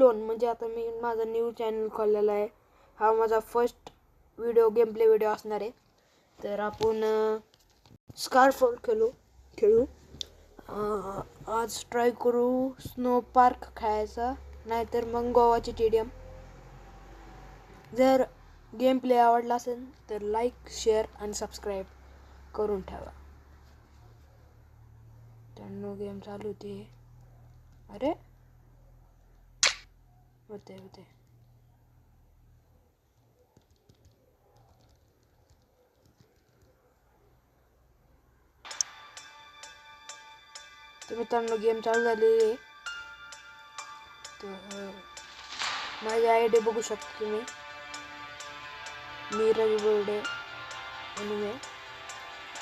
Alone म्हणजे आता मी माझा न्यू चॅनल खोललेला आहे. हा माझा फर्स्ट गेम प्ले व्हिडिओ असणार आहे. तर आपण स्कारफॉल खेळू. आज ट्राय करू स्नो पार्क खेळायचा, नाहीतर मग गोवाची टेडियम. जर गेम प्ले आवडला असेल तर लाईक, शेअर आणि सबस्क्राईब करून ठेवा. त्यांना गेम चालू होती. अरे होते तर मित्रांनो गेम चालू झालेली आहे. तर माझी आयडी बघू शकता तुम्ही, नीरज बोर्डे म्हणून आहे.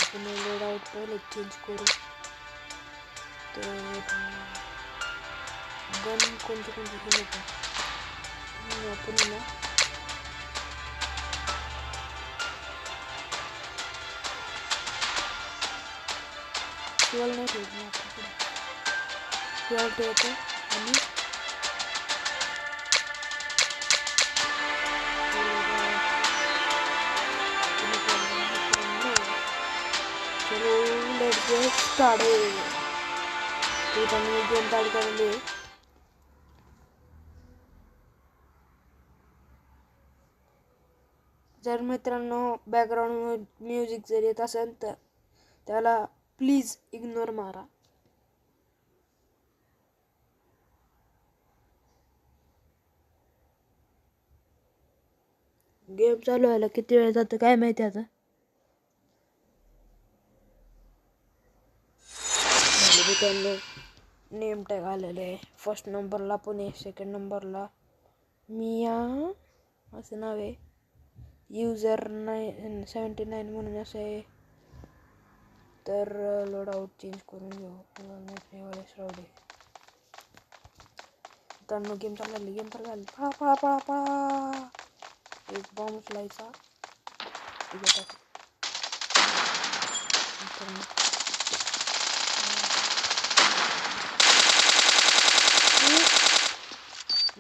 आपण लोड आउट पहिले चेंज करू. तर गन कोणती घेऊन येतो आपण ना. फ्युअल नाही ठेवलं आपल्याकडे, फ्युअल ठेवतो आणि चलो let's get started. Me game start करले. जर मित्रांनो बॅकग्राऊंड म्युझिक जर येत असेल तर त्याला प्लीज इग्नोर मारा. गेम चालू व्हायला किती वेळ जातो काय माहिती. आता त्यांनी नेम टॅग आलेले आहे. फर्स्ट नंबरला पुणे, सेकंड नंबरला मिया असं नाव आहे. युजर 79 म्हणून असं आहे. तर लोड आउट चेंज करून घेऊ. त्यांना गेम चालू झाली. पळा एक बॉम्ब उचलायचा.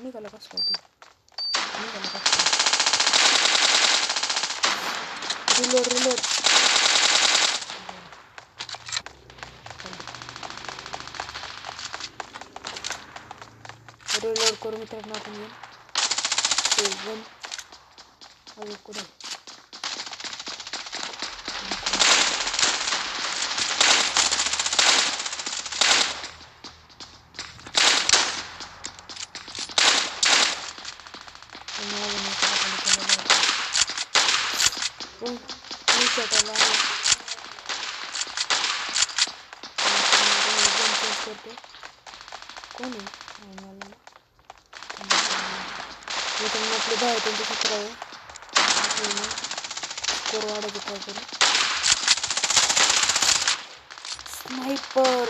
निघाला कसं काय तू? रिलोड करू मित्रांनो. आपण येऊन कुठे कोण आहे? आपले 10-17 आहे. स्कोर वाढत ट्राय करू. स्नायपर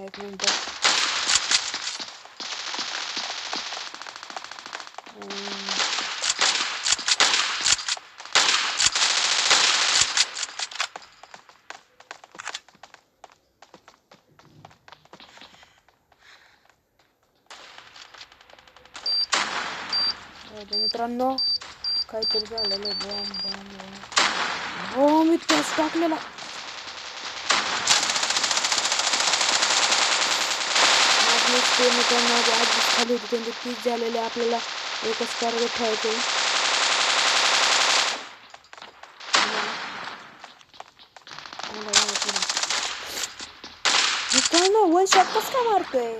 एक मिनिट. मित्रांनो काहीतरी झालेलं आहे. बॉम्ब इथंच टाकलेला. मित्रांनो माझी आजी खाली होती, त्यांचे 30 झालेले. आपल्याला एकच टार्गेट ठेवायचे. मित्रांनो वन शॉट कसं काय मारतोय?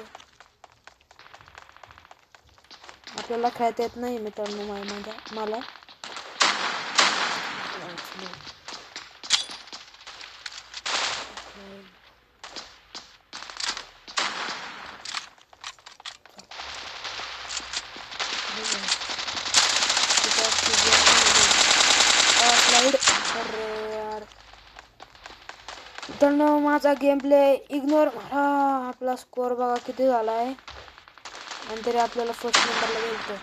आपल्याला खेळता येत नाही मित्रांनो. मला मित्रांनो माझा गेम प्ले इग्नोर मारा. आपला स्कोअर बघा किती झाला आहे, आणि तरी आपल्याला फर्स्ट नंबरला गेलतो.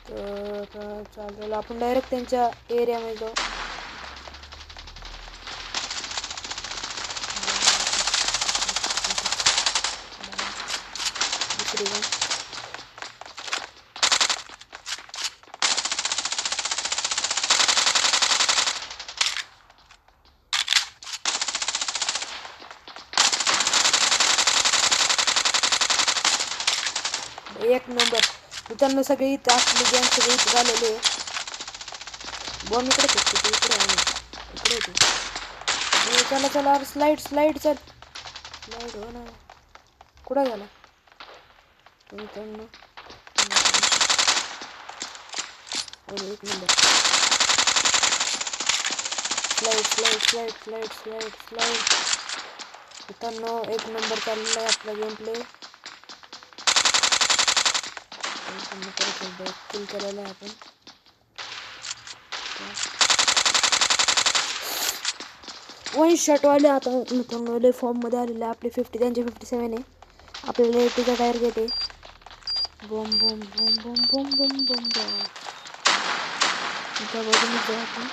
तर चालेल आपण डायरेक्ट त्यांच्या एरियामध्ये जाऊ. दुसरी गन. एक नंबर. मित्रांनो सगळे इथं असले गॅंग सगळे इथं झालेले आहे. बॉम्ब इकडे फेकते इकडे आहे इकडे येते. चला चला स्लाइड स्लाइड चल स्लाइड हो ना. कुठं गेला मित्रांनो. एक number. Slide slide slide slide slide slide. मित्रांनो एक नंबर चाललेला आहे आपला गेम प्ले. किल करायला आहे आपण. वन शॉट वाले आता मित्रांनो फॉर्म मध्ये आलेले आपले 50 त्यांचे 57 आहे. आपल्याला 80चा टार्गेट आहे. बॉम बॉम बॉम बॉम बॉम बॉम बॉम बॉम. त्या बाजूने जाऊ आपण.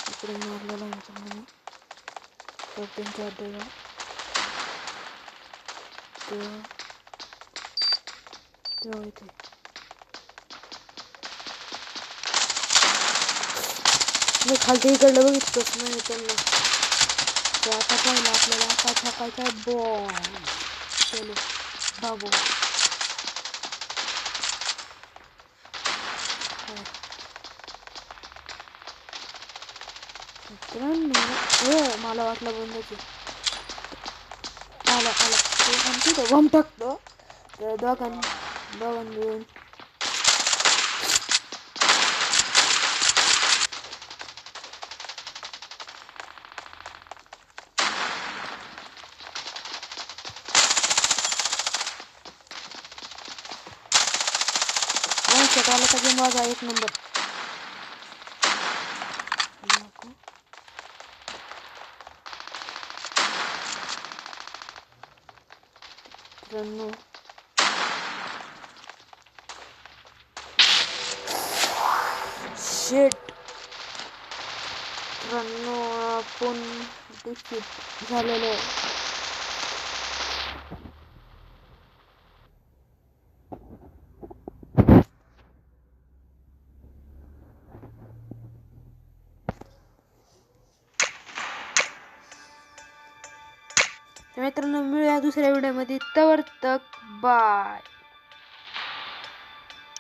इकडे मारलेला आहे मित्रांनो. तर त्यांच्या अड्ड्याला तेव्हा इथे मी खालती इकडलं बघितलंच नाही त्यांना. तर आता पाहिलं आपल्याला आता छाकायचा बॉम्ब. चलो बाबू. मित्रांनो मला वाटलं बंदच आला आला आमची तो बॉम्ब टाकतो. तर दोघां मिळून आला तर गेम माझा एक नंबर. मित्रांनो शेट मित्रांनो आपण डिफीट झालेलो आहे. मित्रांनो मिळूया दुसऱ्या व्हिडिओमध्ये. तवर तक बाय.